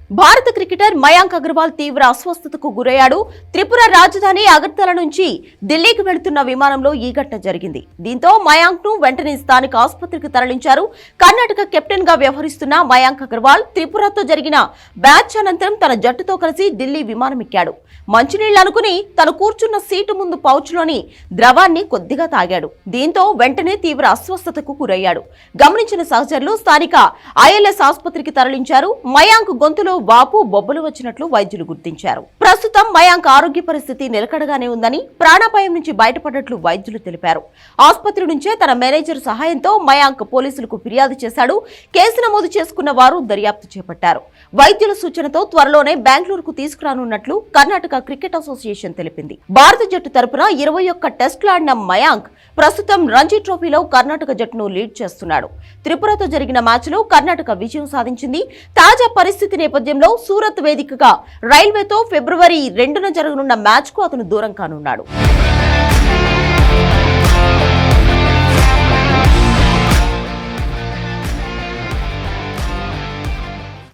భారత క్రికెటర్ మయాంక్ అగర్వాల్ తీవ్ర అస్వస్థతకు గురయ్యాడు. త్రిపుర రాజధాని అగర్తల నుంచి ఢిల్లీకి వెళుతున్న విమానంలో ఈ ఘటన జరిగింది. దీంతో మయాంక్ ను వెంటనే స్థానిక ఆసుపత్రికి తరలించారు. కర్ణాటక కెప్టెన్ గా వ్యవహరిస్తున్న మయాంక్ అగర్వాల్ త్రిపురతో జరిగిన మ్యాచ్ అనంతరం తన జట్టుతో కలిసి ఢిల్లీ విమానం ఎక్కాడు. మంచినీళ్లు అనుకుని తను కూర్చున్న సీటు ముందు పౌచ్లోని ద్రవాన్ని కొద్దిగా తాగాడు. దీంతో వెంటనే తీవ్ర అస్వస్థతకు గురయ్యాడు. గమనించిన సహచరులు స్థానిక ఐఎల్ఎస్ ఆసుపత్రికి తరలించారు. మయాంక్ గొంతులో వాపు బొబ్బలు వచ్చినట్లు వైద్యులు గుర్తించారు. ప్రస్తుతం మయాంక్ ఆరోగ్య పరిస్థితి నిలకడగానే ఉందని, ప్రాణాపాయం నుంచి బయటపడ్డట్లు వైద్యులు తెలిపారు. ఆసుపత్రి నుంచే తన మేనేజర్ సహాయంతో మయాంక్ పోలీసులకు ఫిర్యాదు చేశాడు. కేసు నమోదు చేసుకున్న వారు దర్యాప్తు చేపట్టారు. వైద్యుల సూచనతో త్వరలోనే బెంగళూరుకు తీసుకురానున్నట్లు కర్ణాటక క్రికెట్ అసోసియేషన్ తెలిపింది. భారత జట్టు తరపున 21 టెస్టులు ఆడిన మయాంక్ ప్రస్తుతం రంజీ ట్రోఫీలో కర్ణాటక జట్టును లీడ్ చేస్తున్నాడు. త్రిపురతో జరిగిన మ్యాచ్లో కర్ణాటక విజయం సాధించింది. తాజా పరిస్థితి నేపథ్యంలో సూరత్ వేదికగా రైల్వేతో ఫిబ్రవరి 2న జరగనున్న మ్యాచ్కు అతను దూరం కానున్నాడు.